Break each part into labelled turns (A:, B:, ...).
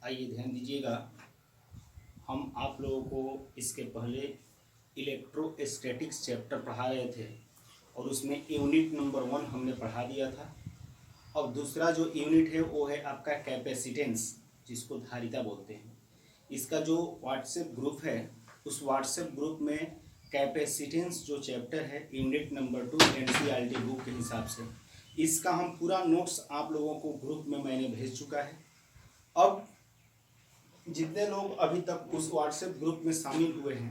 A: आइए ध्यान दीजिएगा, हम आप लोगों को इसके पहले इलेक्ट्रोस्टैटिक्स चैप्टर पढ़ा रहे थे और उसमें यूनिट नंबर 1 हमने पढ़ा दिया था। अब दूसरा जो यूनिट है वो है आपका कैपेसिटेंस, जिसको धारिता बोलते हैं। इसका जो व्हाट्सएप ग्रुप है उस व्हाट्सएप ग्रुप में कैपेसिटेंस जो चैप्टर है यूनिट नंबर 2 एनसीईआरटी बुक के हिसाब से इसका हम पूरा नोट्स आप लोगों को ग्रुप में मैंने भेज चुका है। अब जितने लोग अभी तक उस व्हाट्सएप ग्रुप में शामिल हुए हैं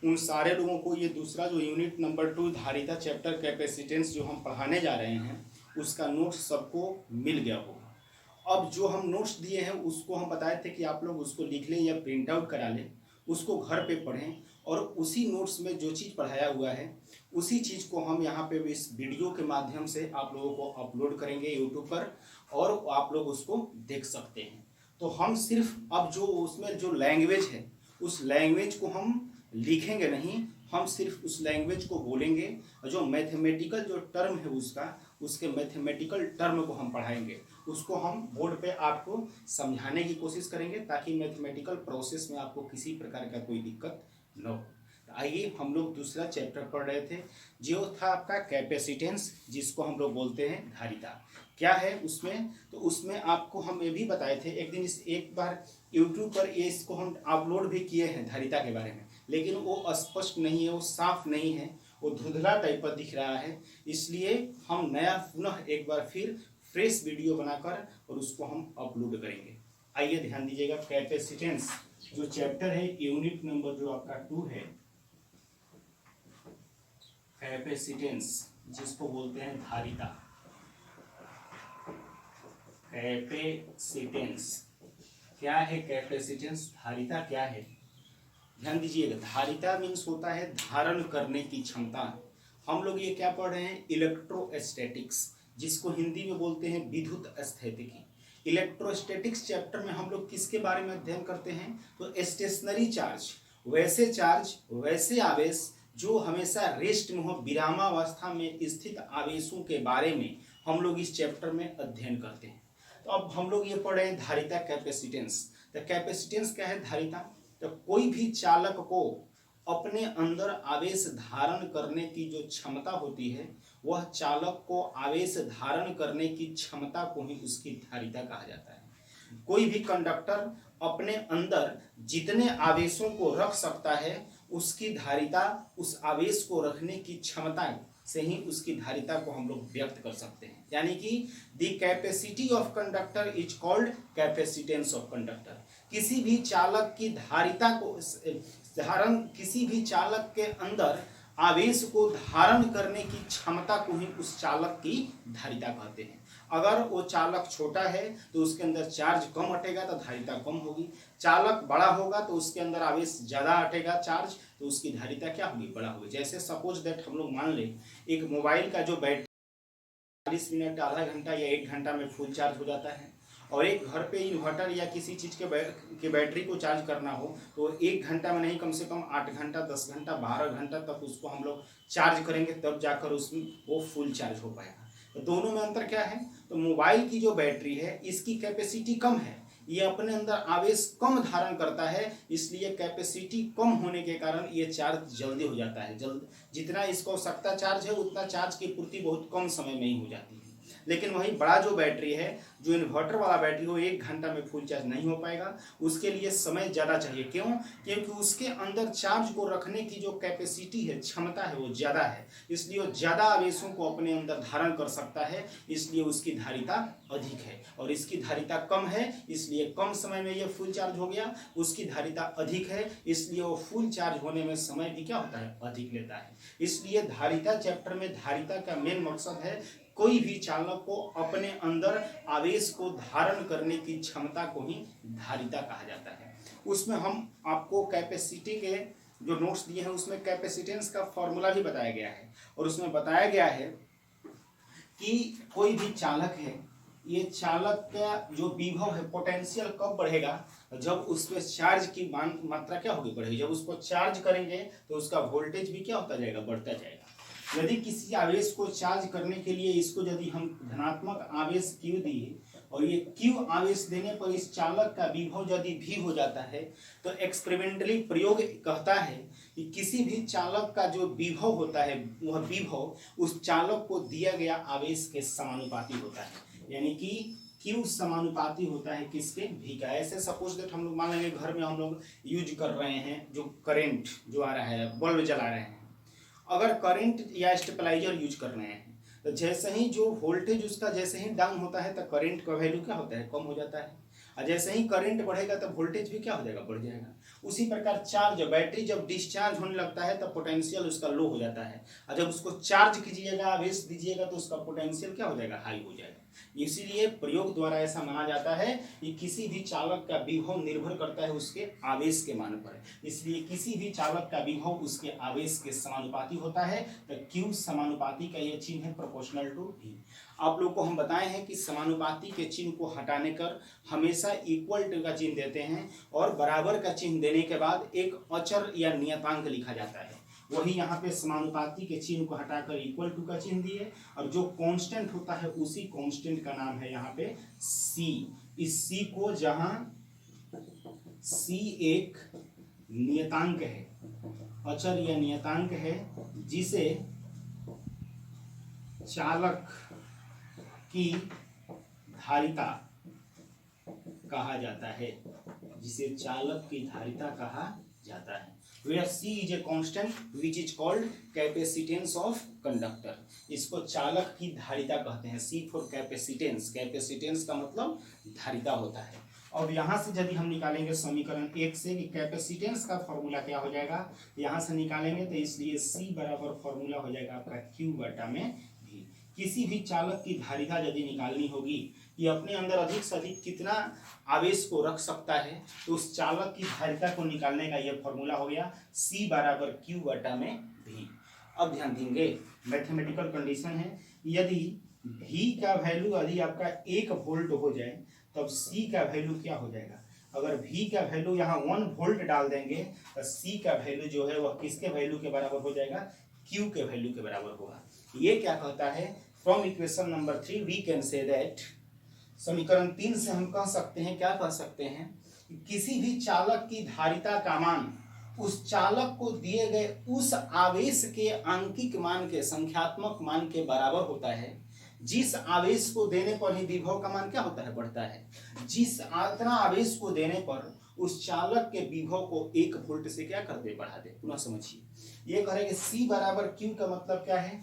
A: उन सारे लोगों को ये दूसरा जो यूनिट नंबर 2 धारिता चैप्टर कैपेसिटेंस जो हम पढ़ाने जा रहे हैं उसका नोट्स सबको मिल गया होगा। अब जो हम नोट्स दिए हैं उसको हम बताए थे कि आप लोग उसको लिख लें या प्रिंट आउट करा लें, उसको घर पे पढ़ें और उसी नोट्स में जो चीज़ पढ़ाया हुआ है उसी चीज़ को हम यहाँ पे इस वीडियो के माध्यम से आप लोगों को अपलोड करेंगे यूट्यूब पर और आप लोग उसको देख सकते हैं। तो हम सिर्फ अब जो उसमें जो लैंग्वेज है उस लैंग्वेज को हम लिखेंगे नहीं, हम सिर्फ उस लैंग्वेज को बोलेंगे और जो मैथमेटिकल जो टर्म है उसके मैथमेटिकल टर्म को हम पढ़ाएंगे, उसको हम बोर्ड पे आपको समझाने की कोशिश करेंगे ताकि मैथमेटिकल प्रोसेस में आपको किसी प्रकार का कोई दिक्कत न हो। तो आइए हम लोग दूसरा चैप्टर पढ़ रहे थे जो था आपका कैपेसिटेंस, जिसको हम लोग बोलते हैं धारिता। क्या है उसमें, तो उसमें आपको हम ये भी बताए थे एक दिन, एक बार यूट्यूब पर ये इसको हम अपलोड भी किए हैं धारिता के बारे में, लेकिन वो स्पष्ट नहीं है, वो साफ नहीं है, वो धुंधला टाइप पर दिख रहा है। इसलिए हम नया पुनः एक बार फिर फ्रेश वीडियो बनाकर और उसको हम अपलोड करेंगे। आइए ध्यान दीजिएगा, कैपेसिटेंस जो चैप्टर है यूनिट नंबर जो आपका 2 है, कैपेसिटेंस जिसको बोलते हैं धारिता। कैपेसिटेंस क्या है, कैपेसिटेंस धारिता क्या है, ध्यान दीजिएगा। धारिता मीन्स होता है धारण करने की क्षमता। हम लोग ये क्या पढ़ रहे हैं, इलेक्ट्रोस्टैटिक्स, जिसको हिंदी में बोलते हैं विद्युत स्थैतिकी। इलेक्ट्रोस्टैटिक्स चैप्टर में हम लोग किसके बारे में अध्ययन करते हैं, तो स्टेशनरी चार्ज, वैसे आवेश जो हमेशा रेस्ट में हो, विरामावस्था में स्थित आवेशों के बारे में हम लोग इस चैप्टर में अध्ययन करते हैं। तो अब हम लोग ये पढ़ रहे हैं धारिता, कैपेसिटेंस। तो कैपेसिटेंस क्या है, धारिता। तो कोई भी चालक को अपने अंदर आवेश धारण करने की जो क्षमता होती है वह चालक को आवेश धारण करने की क्षमता को ही उसकी धारिता कहा जाता है। कोई भी कंडक्टर अपने अंदर जितने आवेशों को रख सकता है उसकी धारिता, उस आवेश को रखने की क्षमता से ही उसकी धारिता को हम लोग व्यक्त कर सकते हैं। यानी कि the capacity of conductor is called capacitance of conductor. किसी भी चालक की धारिता को किसी भी चालक के अंदर आवेश को धारण करने की क्षमता को ही उस चालक की धारिता कहते हैं। अगर वो चालक छोटा है तो उसके अंदर चार्ज कम अटेगा तो धारिता कम होगी, चालक बड़ा होगा तो उसके अंदर आवेश ज़्यादा अटेगा चार्ज, तो उसकी धारिता क्या होगी, बड़ा होगी। जैसे सपोज दैट हम लोग मान लें एक मोबाइल का जो बैटरी 40 मिनट, आधा घंटा या 1 घंटा में फुल चार्ज हो जाता है, और एक घर पे इन्वर्टर या किसी चीज़ के बैटरी को चार्ज करना हो तो 1 घंटा में नहीं, कम से कम 8 घंटा, 10 घंटा, 12 घंटा तक उसको हम लोग चार्ज करेंगे तब जाकर उसमें वो फुल चार्ज हो पाएगा। तो दोनों में अंतर क्या है, तो मोबाइल की जो बैटरी है इसकी कैपेसिटी कम है, ये अपने अंदर आवेश कम धारण करता है, इसलिए कैपेसिटी कम होने के कारण ये चार्ज जल्दी हो जाता है। जितना इसको आवश्यकता चार्ज है उतना चार्ज की पूर्ति बहुत कम समय में ही हो जाती है। लेकिन वही बड़ा जो बैटरी है, जो इन्वर्टर वाला बैटरी हो, 1 घंटा में फुल चार्ज नहीं हो पाएगा, उसके लिए समय ज़्यादा चाहिए। क्यों, क्योंकि उसके अंदर चार्ज को रखने की जो कैपेसिटी है, क्षमता है, वो ज़्यादा है, इसलिए वो ज़्यादा आवेशों को अपने अंदर धारण कर सकता है, इसलिए उसकी धारिता अधिक है। और इसकी धारिता कम है इसलिए कम समय में ये फुल चार्ज हो गया, उसकी धारिता अधिक है इसलिए वो फुल चार्ज होने में समय भी क्या होता है, अधिक लेता है। इसलिए धारिता चैप्टर में धारिता का मेन मकसद है कोई भी चालक को अपने अंदर आवेश को धारण करने की क्षमता को ही धारिता कहा जाता है। उसमें हम आपको कैपेसिटी के जो नोट्स दिए हैं उसमें कैपेसिटेंस का फॉर्मूला भी बताया गया है, और उसमें बताया गया है कि कोई भी चालक है, ये चालक का जो विभव है, पोटेंशियल कब बढ़ेगा, जब उस पर चार्ज की मात्रा क्या होगी, बढ़ेगी। जब उसको चार्ज करेंगे तो उसका वोल्टेज भी क्या होता जाएगा, बढ़ता जाएगा। यदि किसी आवेश को चार्ज करने के लिए इसको यदि हम धनात्मक आवेश Q दिए और ये Q आवेश देने पर इस चालक का विभव यदि V हो जाता है तो एक्सपेरिमेंटली प्रयोग कहता है कि किसी भी चालक का जो विभव होता है वह विभव उस चालक को दिया गया आवेश के समानुपाती होता है, यानी कि Q समानुपाती होता है किसके, V का। ऐसे सपोज दैट हम लोग मान लेंगे घर में हम लोग यूज कर रहे हैं जो करेंट जो आ रहा है, बल्ब जला रहे हैं, अगर करंट या स्टेबलाइजर यूज कर रहे हैं तो जैसे ही जो वोल्टेज उसका जैसे ही डाउन होता है तो करंट का वैल्यू क्या होता है, कम हो जाता है, और जैसे ही करंट बढ़ेगा तो वोल्टेज भी क्या हो जाएगा, बढ़ जाएगा। उसी प्रकार चार्ज बैटरी जब डिस्चार्ज होने लगता है तो पोटेंशियल उसका लो हो जाता है, और जब उसको चार्ज कीजिएगा आवेश दीजिएगा तो उसका पोटेंशियल क्या हो जाएगा, हाई हो जाएगा। इसीलिए प्रयोग द्वारा ऐसा माना जाता है कि किसी भी चालक का विभव निर्भर करता है उसके आवेश के मान पर, इसलिए किसी भी चालक का विभव उसके आवेश के समानुपाती होता है। तो Q समानुपाती का यह चिन्ह है प्रोपोर्शनल टू V। आप लोग को हम बताए हैं कि समानुपाती के चिन्ह को हटाने कर हमेशा इक्वल टू का चिन्ह देते हैं और बराबर का चिन्ह देने के बाद एक अचर या नियतांक लिखा जाता है। वही यहाँ पे समानुपाती के चिन्ह को हटाकर इक्वल टू का चिन्ह दिए, और जो कांस्टेंट होता है उसी कांस्टेंट का नाम है यहाँ पे C। इस C को जहाँ C एक नियतांक है, अचर या नियतांक है, जिसे चालक की धारिता कहा जाता है, जिसे चालक की धारिता कहा जाता है। Where C is a constant which is called capacitance of conductor। इसको चालक की धारिता कहते हैं। C for capacitance, कैपेसिटेंस का मतलब धारिता होता है। अब यहाँ से यदि हम निकालेंगे समीकरण 1 से कि कैपेसिटेंस का फॉर्मूला क्या हो जाएगा, यहाँ से निकालेंगे तो इसलिए C बराबर फॉर्मूला हो जाएगा आपका Q बटा में V। किसी भी चालक की धारिता यदि निकालनी होगी, ये अपने अंदर अधिक से अधिक कितना आवेश को रख सकता है, तो उस चालक की धारिता को निकालने का यह फॉर्मूला हो गया C बराबर Q बटा में V। अब ध्यान देंगे मैथमेटिकल कंडीशन है, यदि V का वैल्यू यदि आपका 1 वोल्ट हो जाए तब C का वैल्यू क्या हो जाएगा। अगर V का वैल्यू यहाँ 1 वोल्ट डाल देंगे तो C का वैल्यू जो है वह किसके वैल्यू के बराबर हो जाएगा, Q के वैल्यू के बराबर होगा। ये क्या कहता है, from equation number 3 we can say that, समीकरण 3 से हम कह सकते हैं, क्या कह सकते हैं, किसी भी चालक की धारिता का मान उस चालक को दिए गए उस आवेश के आंकिक मान के संख्यात्मक मान के बराबर होता है, जिस आवेश को देने पर ही विभव का मान क्या होता है, बढ़ता है। जिस इतना आवेश को देने पर उस चालक के विभव को 1 वोल्ट से क्या कर दे, बढ़ा दे। पुनः समझिए, ये करेंगे C बराबर Q का मतलब क्या है,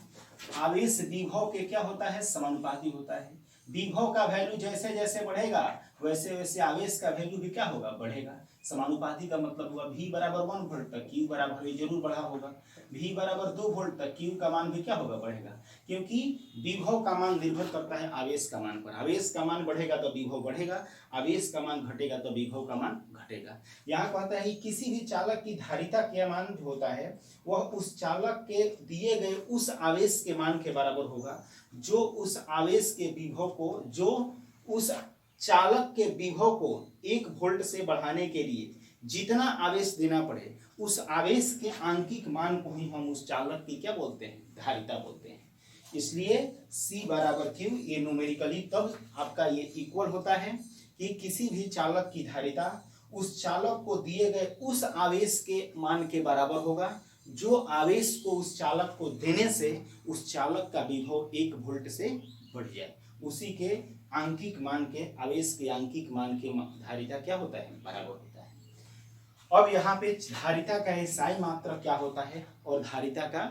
A: आवेश विभव के क्या होता है, समानुपाती होता है। विभव का वैल्यू जैसे जैसे बढ़ेगा वैसे वैसे आवेश का वैल्यू भी क्या होगा, बढ़ेगा। समानुपाती का मतलब हुआ V बराबर 1 वोल्ट तक Q बराबर जरूर बढ़ा होगा, V बराबर 2 वोल्ट तक Q का मान भी क्या होगा, बढ़ेगा, क्योंकि विभव का मान निर्भर करता है आवेश का मान पर। आवेश का मान बढ़ेगा तो विभव बढ़ेगा, आवेश का मान घटेगा तो विभव का मान घटेगा। यहाँ कहता है किसी भी चालक की धारिता का मान जो होता है वह उस चालक के दिए गए उस आवेश के मान के बराबर होगा, जो उस आवेश के विभव को, जो उस चालक के विभव को 1 वोल्ट से बढ़ाने के लिए जितना आवेश देना पड़े उस आवेश के आंकिक मान को ही हम उस चालक की क्या बोलते हैं, धारिता बोलते हैं। इसलिए C बराबर Q, ये न्यूमेरिकली तब आपका ये इक्वल होता है कि किसी भी चालक की धारिता उस चालक को दिए गए उस आवेश के मान के बराबर होगा, जो आवेश को उस चालक को देने से उस चालक का विभव 1 वोल्ट से बढ़ जाए, उसी के आंकिक मान के, आवेश के आंकिक मान के धारिता क्या होता है, बराबर होता है। अब यहाँ पे धारिता का एसआई मात्रक क्या होता है और धारिता का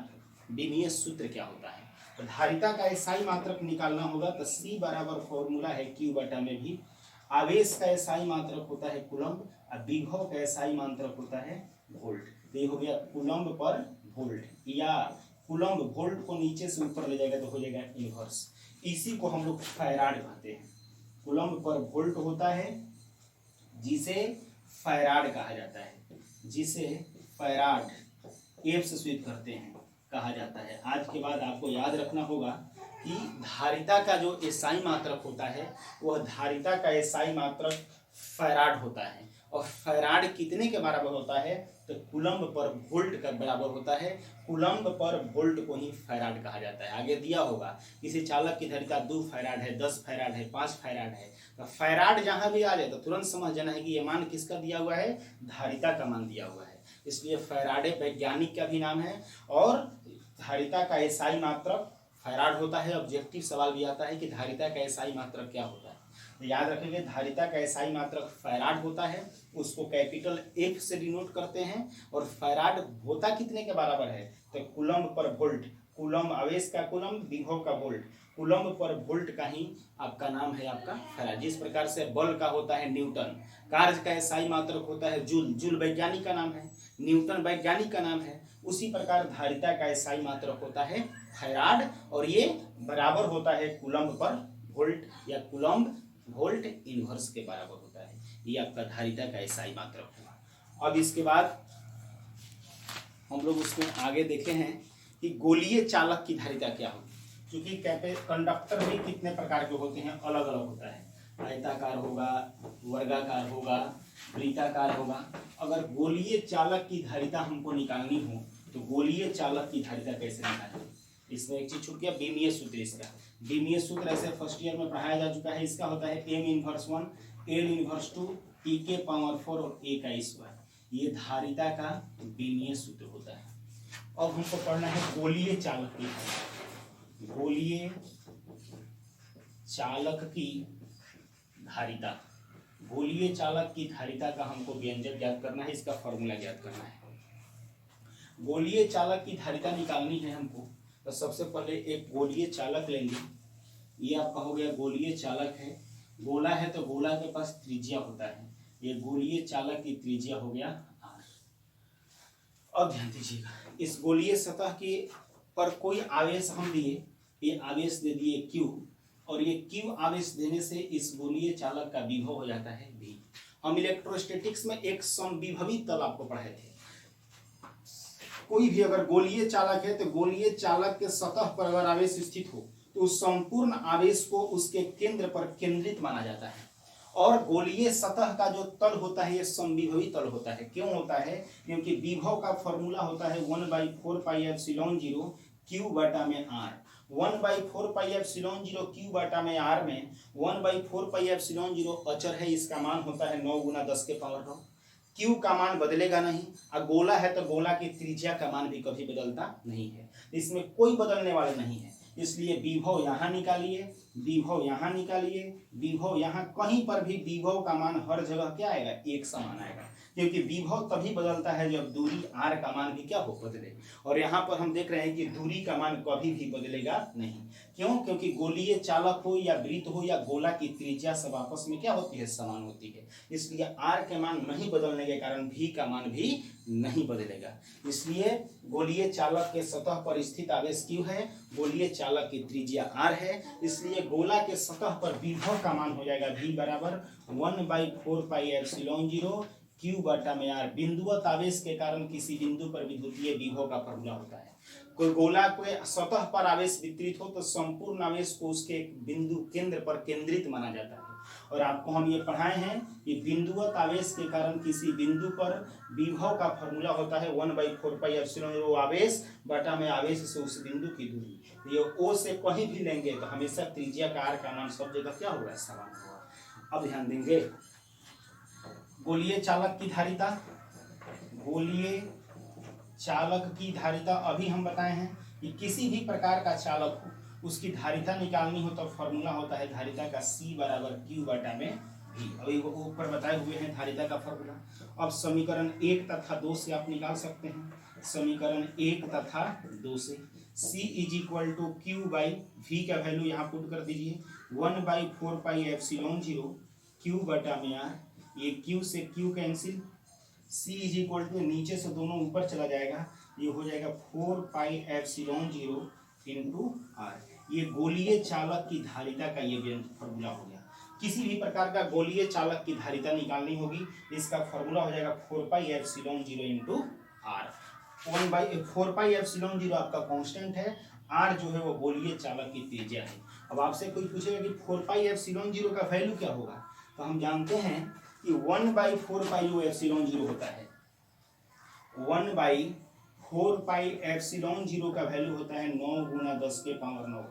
A: विमीय सूत्र क्या होता है। तो धारिता का एसआई मात्रक निकालना होगा तो C बराबर फॉर्मूला है Q बटा में V। आवेश का एसआई मात्रक होता है कूलम्ब और विभव का एसआई मात्रक होता है वोल्ट। ये हो गया कूलम्ब पर वोल्ट, या कूलम्ब वोल्ट को नीचे से ऊपर ले जाएगा तो हो जाएगा इनवर्स। इसी को हम लोग फैराड कहते हैं। कूलम्ब पर वोल्ट होता है जिसे फैराड कहा जाता है, जिसे फैराड F से स्वीप करते हैं कहा जाता है। आज के बाद आपको याद रखना होगा कि धारिता का जो एसआई मात्रक होता है वह धारिता का एसआई मात्रक फैराड होता है, और फैराड कितने के बराबर होता है, तो तो कूलम्ब पर वोल्ट का बराबर होता है। कूलम्ब पर वोल्ट को ही फैराड कहा जाता है। आगे दिया होगा किसी चालक की धारिता 2 फैराड है, 10 फैराड है, 5 फैराड है, तो फैराड जहां भी आ जाए तो तुरंत समझ जाना है कि ये मान किसका दिया हुआ है, धारिता का मान दिया हुआ है। इसलिए फैराडे वैज्ञानिक का भी नाम है और धारिता का एसआई मात्रक फैराड होता है। ऑब्जेक्टिव सवाल भी आता है कि धारिता का एसआई मात्रक क्या होता है, तो याद रखेंगे धारिता का एसआई मात्रक फैराड होता है, उसको कैपिटल एफ से डिनोट करते हैं। और फैराड होता कितने के बराबर है, तो कूलम्ब पर वोल्ट, कूलम्ब आवेश का कूलम्ब, विभव का वोल्ट, कूलम्ब पर वोल्ट का ही आपका नाम है आपका फैराड। जिस प्रकार से बल का होता है न्यूटन, कार्य का एसआई मात्रक होता है जूल, जूल वैज्ञानिक का नाम है, न्यूटन वैज्ञानिक का नाम है, उसी प्रकार धारिता का एसआई मात्रक होता है फैराड और ये बराबर होता है कूलम्ब पर वोल्ट या कूलम्ब वोल्ट इनवर्स के बराबर होता है। ये आपका धारिता का एसआई मात्रक हुआ। अब इसके बाद हम लोग उसमें आगे देखे हैं कि गोलीय चालक की धारिता क्या होगी, क्योंकि कंडक्टर भी कितने प्रकार के होते हैं, अलग अलग होता है, आयताकार होगा, वर्गाकार होगा, वृत्ताकार होगा। अगर गोलीय चालक की धारिता हमको निकालनी हो तो गोलीय चालक की धारिता कैसे निकालें, इसमें एक चीज छूट गया, बीमीय सूत्र। इसका बीमीय सूत्र ऐसे फर्स्ट ईयर में पढ़ाया जा चुका है। इसका होता है M−1 L−2 E के पावर 4 और A का स्क्वायर, ये धारिता का बीमीय सूत्र होता है। अब हमको पढ़ना है गोलीय चालक की धारिता, गोलीय चालक की धारिता, गोलीय चालक की धारिता का हमको व्यंजक ज्ञात करना है, इसका फॉर्मूला ज्ञात करना है। गोलीय चालक की धारिता निकालनी है हमको, तो सबसे पहले एक गोलीय चालक लेंगे। ये आपका हो गया गोलीय चालक है, गोला है तो गोला के पास त्रिज्या होता है, ये गोलीय चालक की त्रिज्या हो गया r। अब ध्यान दीजिएगा, इस गोलीय सतह के पर कोई आवेश हम दिए, ये आवेश दे दिए q, और ये q आवेश देने से इस गोलीय चालक का विभव हो जाता है v। हम इलेक्ट्रोस्टैटिक्स में एक समविभवी तल आपको पढ़ाए थे। कोई भी अगर गोलीय चालक है तो गोलीय चालक के सतह पर अगर आवेश स्थित हो तो उस संपूर्ण आवेश को उसके केंद्र पर केंद्रित माना जाता है। और गोलीय सतह का जो तल होता है ये समविभवी तल होता है। क्यों होता है, क्योंकि विभव का फॉर्मूला होता है 1/4πε0 q बटा में r। 1/4πε0 q बटा में r में 1/4πε0 अचर है, इसका मान होता है 9 × 10 के पावर 9। Q का मान बदलेगा नहीं, और गोला है तो गोला की त्रिज्या का मान भी कभी बदलता नहीं है, इसमें कोई बदलने वाले नहीं है। इसलिए विभव यहाँ निकालिए, विभव यहाँ निकालिए, विभव यहाँ, कहीं पर भी विभव का मान हर जगह क्या आएगा, एक समान आएगा, क्योंकि विभव तभी बदलता है जब दूरी r का मान भी क्या हो, बदले। और यहाँ पर हम देख रहे हैं कि दूरी का मान कभी भी बदलेगा नहीं। क्यों, क्योंकि गोलीय चालक हो या वृत्त हो या गोला की त्रिज्या सब आपस में क्या होती है, समान होती है। इसलिए r के मान नहीं बदलने के कारण v का मान भी नहीं बदलेगा। इसलिए गोलीय चालक के सतह पर स्थित आवेश q है, गोलीय चालक की त्रिज्या r है, इसलिए गोला के सतह पर विभव का मान हो जाएगा v बराबर 1/4πε0 q बटा में r। बिंदुवत आवेश के कारण किसी बिंदु पर विद्युतीय विभव का फॉर्मूला होता है। कोई गोला के सतह पर आवेश वितरित हो तो संपूर्ण आवेश को उसके बिंदु केंद्र पर केंद्रित माना जाता है। और आपको हम ये पढ़ाए हैं कि बिंदुवत आवेश के कारण किसी बिंदु पर विभव का फॉर्मूला होता है 1/4πε0 आवेश बटा में आवेश से उस बिंदु की दूरी। ये O से कहीं भी लेंगे तो हमेशा त्रिज्या का r का मान सब जगह क्या होगा, समान होगा। अब ध्यान देंगे गोलीय चालक की धारिता, गोलीय चालक की धारिता अभी हम बताए हैं कि किसी भी प्रकार का चालक हो उसकी धारिता निकालनी हो तो फॉर्मूला होता है धारिता का C बराबर q बटा में v। अभी वो ऊपर बताए हुए हैं धारिता का फॉर्मूला। अब समीकरण 1 तथा 2 से आप निकाल सकते हैं। समीकरण 1 तथा 2 से C = q/v का वैल्यू यहाँ पुट कर दीजिए 1/4πε0 q बटा में r। ये q से q कैंसिल, C = नीचे से दोनों ऊपर चला जाएगा, ये हो जाएगा 4πε0 इंटू r। ये गोलीय चालक की धारिता का ये फॉर्मूला हो गया। किसी भी प्रकार का गोलीय चालक की धारिता निकालनी होगी, इसका फॉर्मूला हो जाएगा 4πε0 इंटू r। 4πε0 आपका कांस्टेंट है, r जो है वो गोलीय चालक की त्रिज्या है। अब आपसे कोई पूछेगा कि 4πε0 का वैल्यू क्या होगा, तो हम जानते हैं कि 1/4πε0 होता है। 1/4πε0 का वैल्यू होता है 9 गुना 10 के पावर 9।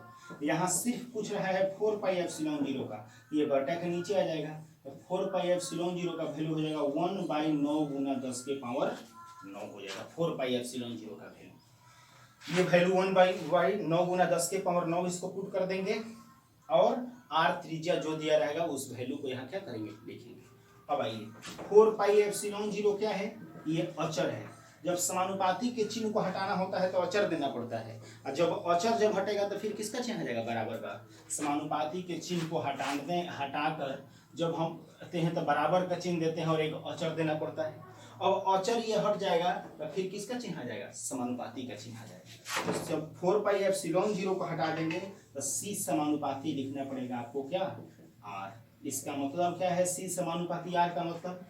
A: यहाँ सिर्फ पूछ रहा है 4πε0 का, ये बटा के नीचे आ जाएगा, तो 4πε0 का वैल्यू हो जाएगा 1/9 गुना 10 के पावर 9 हो जाएगा 4πε0 का वैल्यू। ये वैल्यू 1/9 गुना 10 के पावर 9 इसको पुट कर देंगे और r त्रिज्या जो दिया रहेगा उस वैल्यू को यहाँ क्या करेंगे, लिखेंगे। अब आइए 4πε0 क्या है, ये अचर है। जब समानुपाती के चिन्ह को हटाना होता है तो अचर देना पड़ता है, और जब अचर जब हटेगा तो फिर किसका चिन्ह आ जाएगा, बराबर का। समानुपाती के चिन्ह को हटाकर जब हम कहते हैं तो बराबर का चिन्ह देते हैं और एक अचर देना पड़ता है। अब अचर ये हट जाएगा तो फिर किसका चिन्ह आ जाएगा, समानुपाती का चिन्ह आ जाएगा। तो जब 4πε0 को हटा देंगे तो c समानुपाती लिखना पड़ेगा आपको, क्या, r। इसका मतलब क्या है, c समानुपाती r का मतलब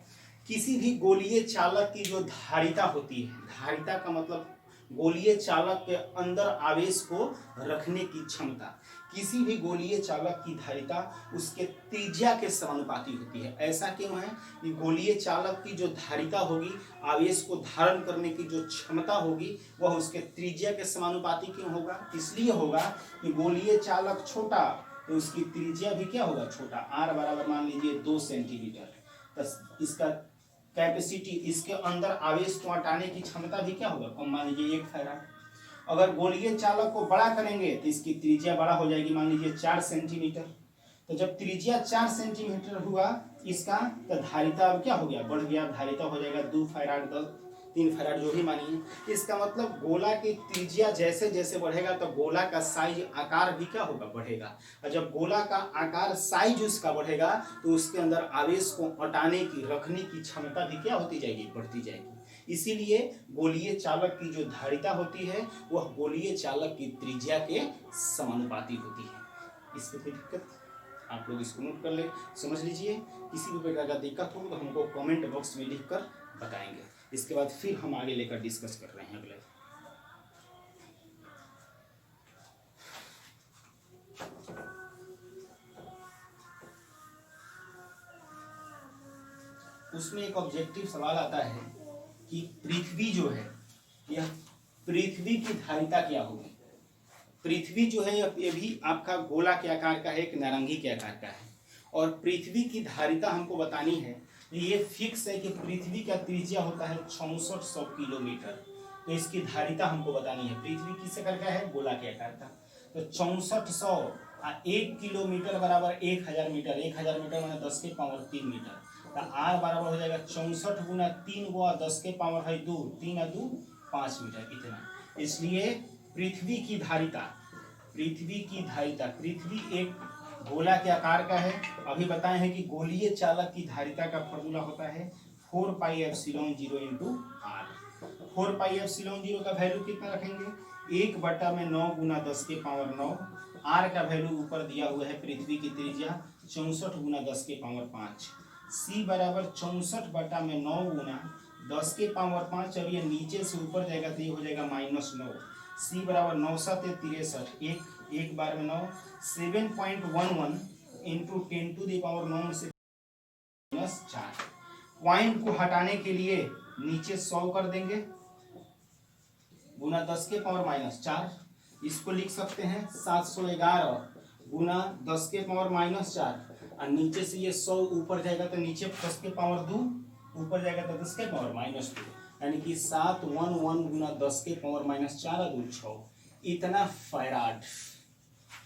A: किसी भी गोलीय चालक की जो धारिता होती है, धारिता का मतलब गोलीय चालक के अंदर आवेश को रखने की क्षमता, किसी भी गोलीय चालक की धारिता उसके त्रिज्या के समानुपाती होती है। ऐसा क्यों है कि गोलीय चालक की जो धारिता होगी, आवेश को धारण करने की जो क्षमता होगी, वह उसके त्रिज्या के समानुपाती क्यों होगा, इसलिए होगा कि गोलीय चालक छोटा तो उसकी त्रिज्या भी क्या होगा, छोटा। r बराबर मान लीजिए 2 सेंटीमीटर, तो इसका कैपेसिटी, इसके अंदर आवेश को हटाने की क्षमता भी क्या होगा, कम, मान लीजिए 1 फैराड। अगर गोलीय चालक को बड़ा करेंगे तो इसकी त्रिज्या बड़ा हो जाएगी, मान लीजिए 4 सेंटीमीटर। तो जब त्रिज्या 4 सेंटीमीटर हुआ इसका, तो धारिता अब क्या हो गया, बढ़ गया, धारिता हो जाएगा 2 फैराड, 3 फैराड, जो भी मानिए। इसका मतलब गोला की त्रिज्या जैसे जैसे बढ़ेगा तो गोला का साइज, आकार भी क्या होगा, बढ़ेगा। और जब गोला का आकार, साइज उसका बढ़ेगा तो उसके अंदर आवेश को हटाने की, रखने की क्षमता भी क्या होती जाएगी, बढ़ती जाएगी। इसीलिए गोलीय चालक की जो धारिता होती है वह गोलीय चालक की त्रिज्या के समानुपाती होती है। इसमें कोई दिक्कत, आप लोग इसको नोट कर ले, समझ लीजिए। किसी भी प्रकार का दिक्कत हो तो हमको कमेंट बॉक्स में लिख कर बताएंगे। इसके बाद फिर हम आगे लेकर डिस्कस कर रहे हैं अगले। उसमें एक ऑब्जेक्टिव सवाल आता है कि पृथ्वी जो है, यह पृथ्वी की धारिता क्या होगी। पृथ्वी जो है ये भी आपका गोला के आकार का है, एक नारंगी के आकार का है, और पृथ्वी की धारिता हमको बतानी है। ये फिक्स है कि पृथ्वी का त्रिज्या होता है 6400 किलोमीटर, तो इसकी धारिता हमको बतानी है। पृथ्वी किस आकार का है, गोला के आकार का, तो 6400 1 किलोमीटर बराबर 1000 मीटर, 1000 मीटर माने 10 के पावर 3 मीटर, तो r बराबर हो जाएगा 64 गुना 3 गुआ 10 के पावर है 2, 3 और 2 5 मीटर, इतना। इसलिए पृथ्वी की धारिता, पृथ्वी एक गोला के आकार का है। अभी बताए हैं कि गोलीय चालक की धारिता का फॉर्मूला होता है 4πε0 इंटू r। 4πε0 का वैल्यू कितना रखेंगे, 1/9 गुना 10 के पावर 9। r का वैल्यू ऊपर दिया हुआ है, पृथ्वी की त्रिज्या 64 गुना 10 के पावर 5। c बराबर 64/9 गुना 10 के पावर 5। अब ये नीचे से ऊपर जाएगा तो ये हो जाएगा -9। c बराबर 9 7 63, एक बार में 9, 7.11 इंटू 10 टू द पावर 9 से -4। पॉइंट को हटाने के लिए नीचे 100 कर देंगे, गुना 10 के पावर -4। इसको लिख सकते हैं 711 गुना 10 के पावर -4, और नीचे से ये 100 ऊपर जाएगा तो नीचे 10 के पावर 2 ऊपर जाएगा तो 10 के पावर -2, यानी कि 711 गुना 10 के पावर -4 और 2 6, इतना फैराड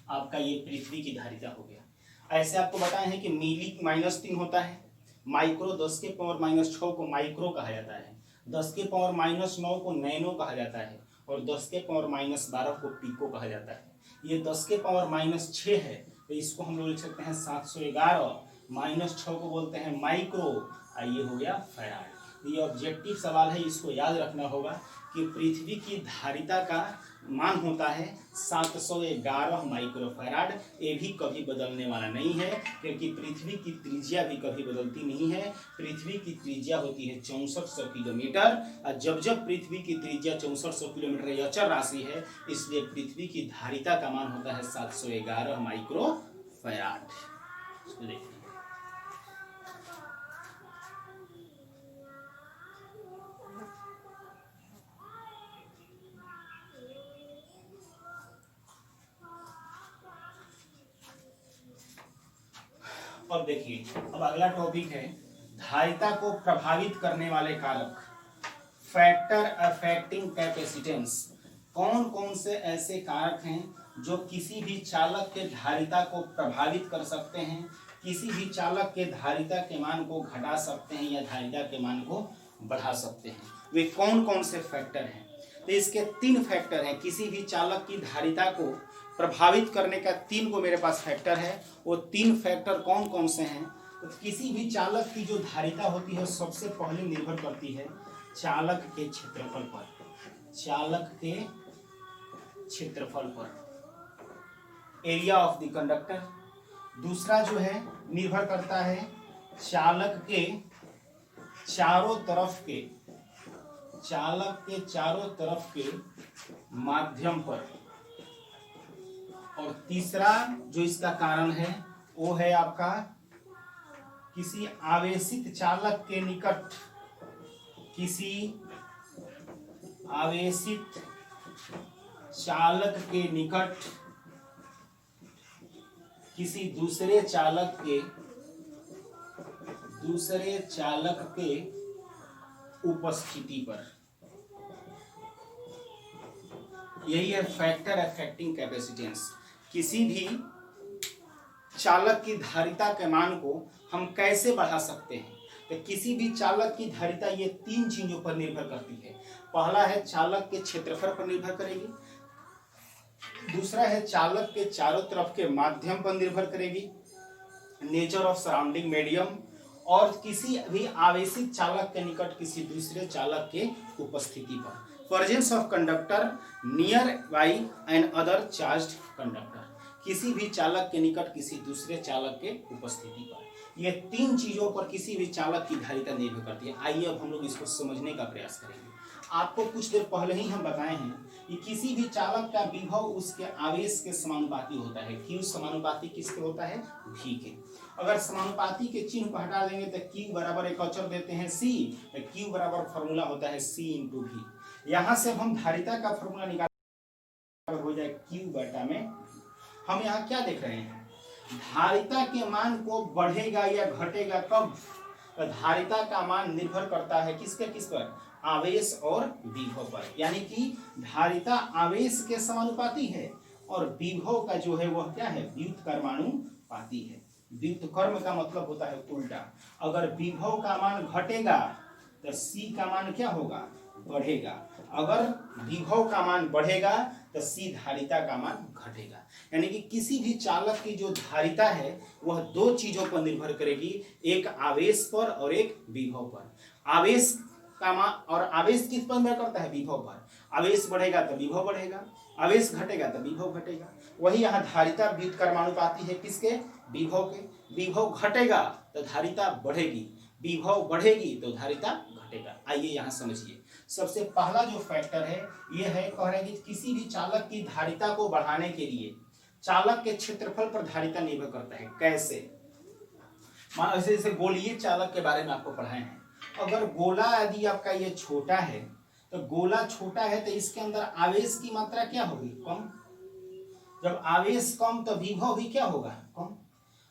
A: आपका ये पृथ्वी की धारिता हो गया। ऐसे आपको बताए हैं कि मिली -3 होता है, माइक्रो 10 के पावर -6 को माइक्रो कहा जाता है, 10 के पावर -9 को नैनो कहा जाता है, और 10 के पावर -12 को पिको कहा जाता है। ये 10 के पावर -6 है, तो इसको हम लोग लिख सकते हैं 711, -6 को बोलते हैं माइक्रो, और ये हो गया फैराड। ये ऑब्जेक्टिव सवाल है, इसको याद रखना होगा कि पृथ्वी की धारिता का मान होता है 711 माइक्रोफैराड। ये भी कभी बदलने वाला नहीं है, क्योंकि पृथ्वी की त्रिज्या भी कभी बदलती नहीं है। पृथ्वी की त्रिज्या होती है 6400 किलोमीटर, और जब जब पृथ्वी की त्रिज्या 6400 किलोमीटर ये अचर राशि है, इसलिए पृथ्वी की धारिता का मान होता है 711 माइक्रोफैराड। इसको देखिए, अब देखिए, अब अगला टॉपिक है धारिता को प्रभावित करने वाले कारक, फैक्टर अफेक्टिंग कैपेसिटेंस। कौन कौन से ऐसे कारक हैं जो किसी भी चालक के धारिता को प्रभावित कर सकते हैं, किसी भी चालक के धारिता के मान को घटा सकते हैं या धारिता के मान को बढ़ा सकते हैं, वे कौन कौन से फैक्टर हैं? तो इसके 3 फैक्टर हैं। किसी भी चालक की धारिता को प्रभावित करने का 3 को मेरे पास फैक्टर है। वो 3 फैक्टर कौन कौन से हैं? तो किसी भी चालक की जो धारिता होती है सबसे पहले निर्भर करती है चालक के क्षेत्रफल पर, चालक के क्षेत्रफल पर, एरिया ऑफ द कंडक्टर। दूसरा जो है निर्भर करता है चालक के चारों तरफ के, चालक के चारों तरफ के माध्यम पर। और तीसरा जो इसका कारण है वो है आपका किसी आवेशित चालक के निकट, किसी आवेशित चालक के निकट किसी दूसरे चालक के उपस्थिति पर। यही है फैक्टर अफेक्टिंग कैपेसिटेंस। किसी भी चालक की धारिता के मान को हम कैसे बढ़ा सकते हैं? तो किसी भी चालक की धारिता ये 3 चीजों पर निर्भर करती है। पहला है चालक के क्षेत्रफल पर निर्भर करेगी, दूसरा है चालक के चारों तरफ के माध्यम पर निर्भर करेगी, नेचर ऑफ सराउंडिंग मीडियम, और किसी भी आवेशित चालक के निकट किसी दूसरे चालक के उपस्थिति पर, presence of conductor near by and other charged conductor. किसी भी चालक के निकट किसी दूसरे चालक के उपस्थिति पर, ये 3 चीजों पर किसी भी चालक की धारिता निर्भर करती है। आइए अब हम लोग इसको समझने का प्रयास करेंगे। आपको कुछ देर पहले ही हम बताए हैं कि किसी भी चालक का विभव उसके आवेश के समानुपाती होता है। Q समानुपाती किसके होता है? V के। अगर समानुपाती के चिन्ह को हटा देंगे तो Q बराबर एक अचर देते हैं C, तो Q बराबर फॉर्मूला होता है C इंटू V। यहाँ से हम धारिता का फॉर्मूला निकाल हो जाए Q बटा में। हम यहाँ क्या देख रहे हैं? धारिता के मान को बढ़ेगा या घटेगा कब? तो धारिता का मान निर्भर करता है किसके किस पर? आवेश और विभव पर। यानी कि धारिता आवेश के समानुपाती है और विभव का जो है वह क्या है? व्युत्क्रमानुपाती है। व्युत्क्रम का मतलब होता है उल्टा। अगर विभव का मान घटेगा तो C का मान क्या होगा? बढ़ेगा। अगर विभव का मान बढ़ेगा तो C धारिता का मान घटेगा। यानी कि किसी भी चालक की जो धारिता है वह 2 चीजों पर निर्भर करेगी, एक आवेश पर और एक विभव पर। आवेश का मान, और आवेश किस पर निर्भर करता है? विभव पर। आवेश बढ़ेगा तो विभव बढ़ेगा, आवेश घटेगा तो विभव घटेगा। वही यहाँ धारिता व्युत्क्रमानुपाती है किसके? विभव के। विभव घटेगा तो धारिता बढ़ेगी, विभव बढ़ेगी तो धारिता घटेगा। आइए यहाँ समझिए। सबसे पहला जो फैक्टर है ये है, कह रहे हैं कि किसी भी चालक की धारिता को बढ़ाने के लिए चालक के क्षेत्रफल पर धारिता निर्भर करता है। कैसे? मान ऐसे जैसे गोलीय चालक के बारे में आपको पढ़ाए हैं। अगर गोला यदि आपका ये छोटा है तो गोला छोटा है तो इसके अंदर आवेश की मात्रा क्या होगी? कम। जब आवेश कम तो विभव भी क्या होगा? कम।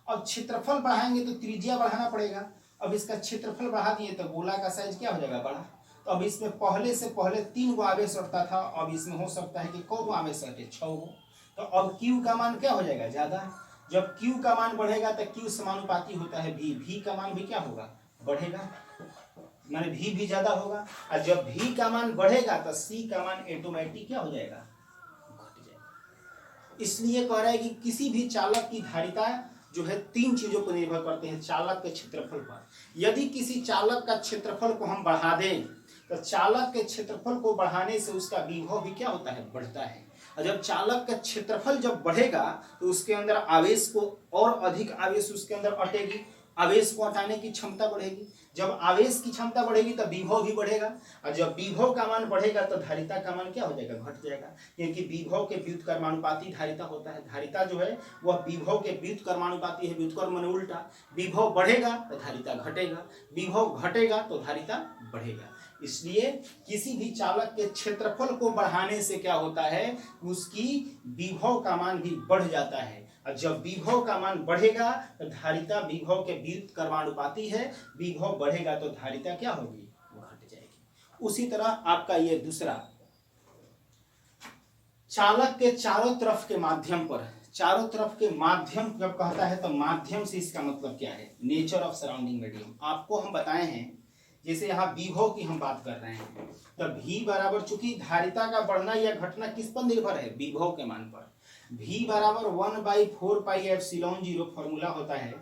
A: अब क्षेत्रफल बढ़ाएंगे तो त्रिज्या बढ़ाना पड़ेगा। अब इसका क्षेत्रफल बढ़ा दिए तो गोला का साइज क्या हो जाएगा? बड़ा। तो अब इसमें पहले से पहले 3 गो आवेश रखता था, अब इसमें हो सकता है कि कौ आवेश रखे? 6 गो। तो अब Q का मान क्या हो जाएगा? ज्यादा। जब Q का मान बढ़ेगा तो Q समानुपाती होता है V, V का मान भी क्या होगा? बढ़ेगा, माने V भी ज्यादा होगा। और जब V का मान बढ़ेगा तो C का मान ऑटोमेटिक क्या हो जाएगा? घट जाएगा। इसलिए कह रहा है कि किसी भी चालक की धारिता जो है 3 चीजों पर निर्भर करते हैं, चालक के क्षेत्रफल पर। यदि किसी चालक का क्षेत्रफल को हम बढ़ा दें तो चालक के क्षेत्रफल को बढ़ाने से उसका विभव भी क्या होता है? बढ़ता है। और जब चालक का क्षेत्रफल जब बढ़ेगा तो उसके अंदर आवेश को और अधिक आवेश उसके अंदर अटेगी, आवेश को हटाने की क्षमता बढ़ेगी। जब आवेश की क्षमता बढ़ेगी तो विभव भी बढ़ेगा, और जब विभव का मान बढ़ेगा तो धारिता का मान क्या हो जाएगा? घट जाएगा। क्योंकि विभव के व्युत्क्रमानुपाती धारिता होता है। धारिता जो है वह विभव के व्युत्क्रमानुपाती है। व्युत्क्रम माने उल्टा। विभव बढ़ेगा तो धारिता घटेगा, विभव घटेगा तो धारिता बढ़ेगा। इसलिए किसी भी चालक के क्षेत्रफल को बढ़ाने से क्या होता है, उसकी विभव का मान भी बढ़ जाता है, और जब विभव का मान बढ़ेगा तो धारिता विभव के व्युत्क्रमानुपाती है, विभव बढ़ेगा तो धारिता क्या होगी, घट जाएगी। उसी तरह आपका ये दूसरा, चालक के चारों तरफ के माध्यम पर, चारों तरफ के माध्यम जब कहता है तो माध्यम से इसका मतलब क्या है, नेचर ऑफ सराउंडिंग मीडियम। आपको हम बताए हैं, जैसे यहाँ विभव की हम बात कर रहे हैं, तो V बराबर, चूंकि धारिता का बढ़ना या घटना किस पर निर्भर है, विभव के मान पर। V बराबर 1/4πε0 फॉर्मूला होता है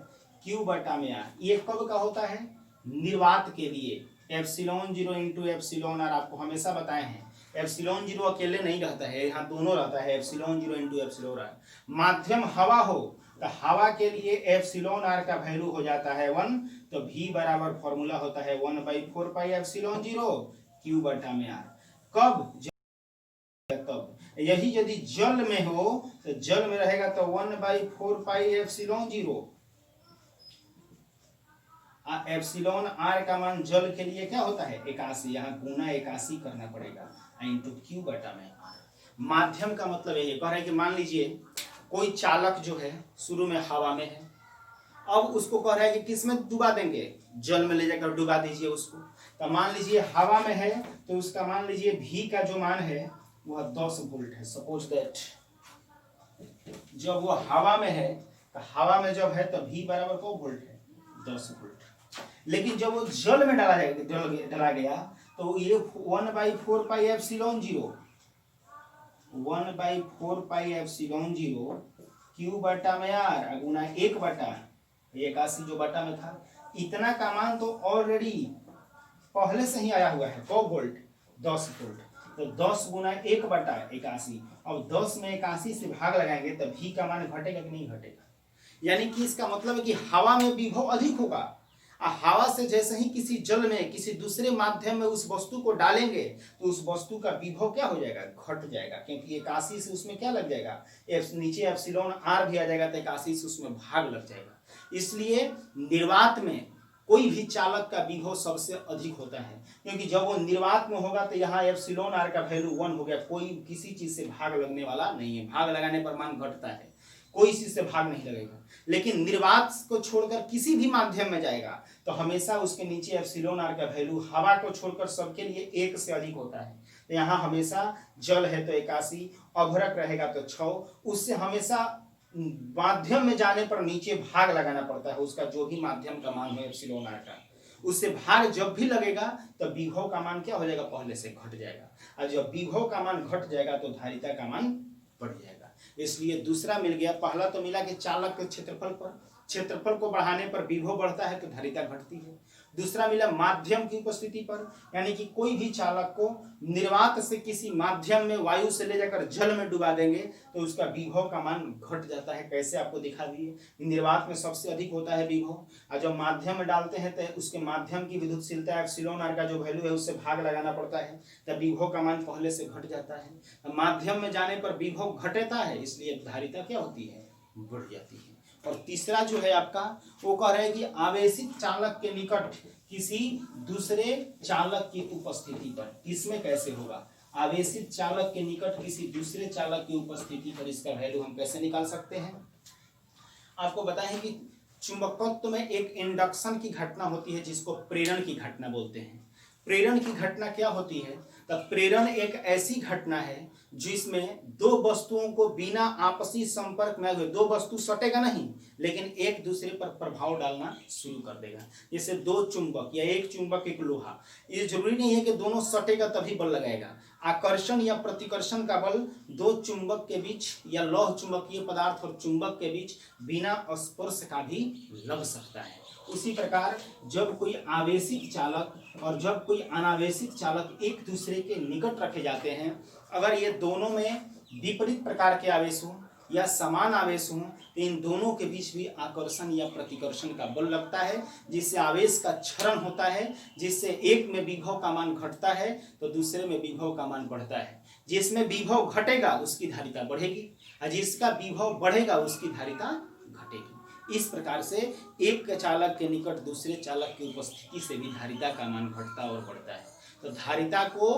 A: Q बटा में R। ये कब का होता है, निर्वात के लिए। ε0 इंटू एप्सिलॉन आर आपको हमेशा बताए हैं, ε0 अकेले नहीं रहता है, यहाँ दोनों रहता है, ε0 इंटू एप्सिलॉन आर। माध्यम हवा हो तो हवा के लिए एप्सिलॉन आर का वैल्यू हो जाता है 1, तो V बराबर फॉर्मूला होता है 1/4πε0 Q बटा में R। कब, तब यही यदि जल में हो तो जल में रहेगा तो 1/4πε0, एप्सिलॉन आर का मान जल के लिए क्या होता है 81, यहाँ गुना 81 करना पड़ेगा इंटू Q बटा में R। माध्यम का मतलब यही कह रहा है कि मान लीजिए कोई चालक जो है शुरू में हवा में है, अब उसको कह रहा है कि किस में डुबा देंगे, जल में ले जाकर डुबा दीजिए उसको। तो मान लीजिए हवा में है तो उसका मान लीजिए V का जो मान है वह 10 वोल्ट है। सपोज दैट जब वो हवा में है तो हवा में जब है तो V बराबर को वोल्ट है 10 वोल्ट। लेकिन जब वो जल में डाला गया तो ये 1/4πε0 Q बटा में R गुना 1 बटा 81 जो बटा में था, इतना का मान तो ऑलरेडी पहले से ही आया हुआ है, 100 वोल्ट 10 वोल्ट, तो 10 गुना 1 बटा 81। अब 10 में 81 से भाग लगाएंगे तो V का मान घटेगा कि नहीं घटेगा, यानी कि इसका मतलब है कि हवा में विभव अधिक होगा। हवा से जैसे ही किसी जल में किसी दूसरे माध्यम में उस वस्तु को डालेंगे तो उस वस्तु का विभव क्या हो जाएगा, घट जाएगा, क्योंकि 81 से उसमें क्या लग जाएगा, नीचे एप्सिलॉन आर भी आ जाएगा तो 81 से उसमें भाग लग जाएगा। इसलिए निर्वात में कोई भी चालक का विभव सबसे अधिक होता है, क्योंकि जब वो निर्वात में होगा तो यहाँ एप्सिलॉन आर का वैल्यू 1 हो गया, कोई किसी चीज से भाग लगने वाला नहीं है, भाग लगाने पर मान घटता है, कोई चीज से भाग नहीं लगेगा। लेकिन निर्वात को छोड़कर किसी भी माध्यम में जाएगा तो हमेशा उसके नीचे एप्सिलॉन आर का वैल्यू हवा को छोड़कर सबके लिए 1 से अधिक होता है। तो यहाँ हमेशा जल है तो 81, अभ्रक रहेगा तो 6, उससे हमेशा माध्यम में जाने पर नीचे भाग लगाना पड़ता है, उसका जो भी माध्यम का मान है एप्सिलॉन आर का, उससे भाग जब भी लगेगा तो विभव का मान क्या हो जाएगा, पहले से घट जाएगा, और जब विभव का मान घट जाएगा तो धारिता का मान बढ़ जाएगा। इसलिए दूसरा मिल गया, पहला तो मिला कि चालक के क्षेत्रफल को बढ़ाने पर विभव बढ़ता है तो धारिता घटती है। दूसरा मिला माध्यम की उपस्थिति पर, यानी कि कोई भी चालक को निर्वात से किसी माध्यम में वायु से ले जाकर जल में डुबा देंगे तो उसका विभव का मान घट जाता है। कैसे आपको दिखा दिए, निर्वात में सबसे अधिक होता है विभव, और जब माध्यम में डालते हैं तो उसके माध्यम की विद्युतशीलता एप्सिलॉन आर का जो वैल्यू है उससे भाग लगाना पड़ता है, तब विभव का मान पहले से घट जाता है। माध्यम में जाने पर विभव घटता है, इसलिए धारिता क्या होती है, बढ़ जाती है। और तीसरा जो है आपका वो कह रहा है कि आवेशित चालक के निकट किसी दूसरे चालक की उपस्थिति पर, किसमें कैसे होगा, आवेशित चालक के निकट किसी दूसरे चालक की उपस्थिति पर इसका वैल्यू हम कैसे निकाल सकते हैं। आपको बताएं कि चुंबकत्व में एक इंडक्शन की घटना होती है जिसको प्रेरण की घटना बोलते हैं। प्रेरण की घटना क्या होती है, तो प्रेरण एक ऐसी घटना है जिसमें दो वस्तुओं को बिना आपसी संपर्क में हुए, दो वस्तु सटेगा नहीं लेकिन एक दूसरे पर प्रभाव डालना शुरू कर देगा। जैसे दो चुंबक या एक चुंबक एक लोहा, ये जरूरी नहीं है कि दोनों सटेगा तभी बल लगाएगा। आकर्षण या प्रतिकर्षण का बल दो चुंबक के बीच या लौह चुंबकीय पदार्थ और चुंबक के बीच बिना स्पर्श का भी लग सकता है। उसी प्रकार जब कोई आवेशित चालक और जब कोई अनावेशित चालक एक दूसरे के निकट रखे जाते हैं, अगर ये दोनों में विपरीत प्रकार के आवेश हों या समान आवेश हों तो इन दोनों के बीच भी आकर्षण या प्रतिकर्षण का बल लगता है, जिससे आवेश का क्षरण होता है, जिससे एक में विभव का मान घटता है तो दूसरे में विभव का मान बढ़ता है। जिसमें विभव घटेगा उसकी धारिता बढ़ेगी और जिसका विभव बढ़ेगा उसकी धारिता घटेगी। इस प्रकार से एक चालक के निकट दूसरे चालक की उपस्थिति से भी धारिता का मान घटता और बढ़ता है। तो धारिता को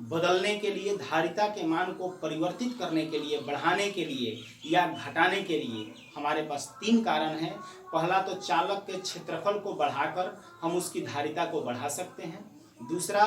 A: बदलने के लिए, धारिता के मान को परिवर्तित करने के लिए, बढ़ाने के लिए या घटाने के लिए हमारे पास 3 कारण हैं। पहला तो चालक के क्षेत्रफल को बढ़ाकर हम उसकी धारिता को बढ़ा सकते हैं। दूसरा,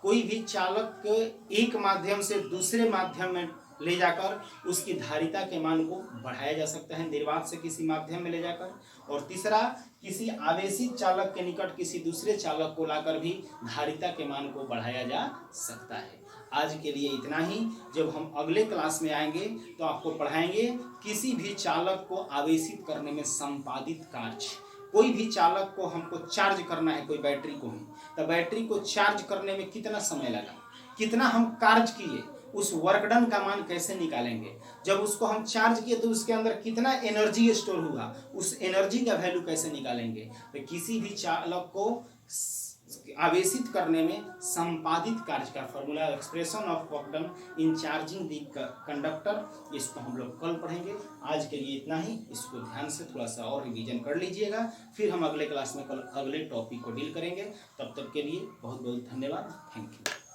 A: कोई भी चालक एक माध्यम से दूसरे माध्यम में ले जाकर उसकी धारिता के मान को बढ़ाया जा सकता है, निर्वात से किसी माध्यम में ले जाकर। और तीसरा, किसी आवेशित चालक के निकट किसी दूसरे चालक को लाकर भी धारिता के मान को बढ़ाया जा सकता है। आज के लिए इतना ही। जब हम अगले क्लास में आएंगे तो आपको पढ़ाएंगे किसी भी चालक को आवेशित करने में संपादित कार्य। कोई भी चालक को हमको चार्ज करना है, कोई बैटरी को ही, तो बैटरी को चार्ज करने में कितना समय लगा, कितना हम कार्य किए, उस वर्क डन का मान कैसे निकालेंगे। जब उसको हम चार्ज किए तो उसके अंदर कितना एनर्जी स्टोर हुआ, उस एनर्जी का वैल्यू कैसे निकालेंगे। तो किसी भी चालक को आवेशित करने में संपादित कार्य का formula, expression of work done in charging the conductor, इसको हम लोग कल पढ़ेंगे। आज के लिए इतना ही। इसको ध्यान से थोड़ा सा और रिवीजन कर लीजिएगा, फिर हम अगले क्लास में कल अगले टॉपिक को डील करेंगे। तब तक के लिए बहुत बहुत धन्यवाद। Thank you.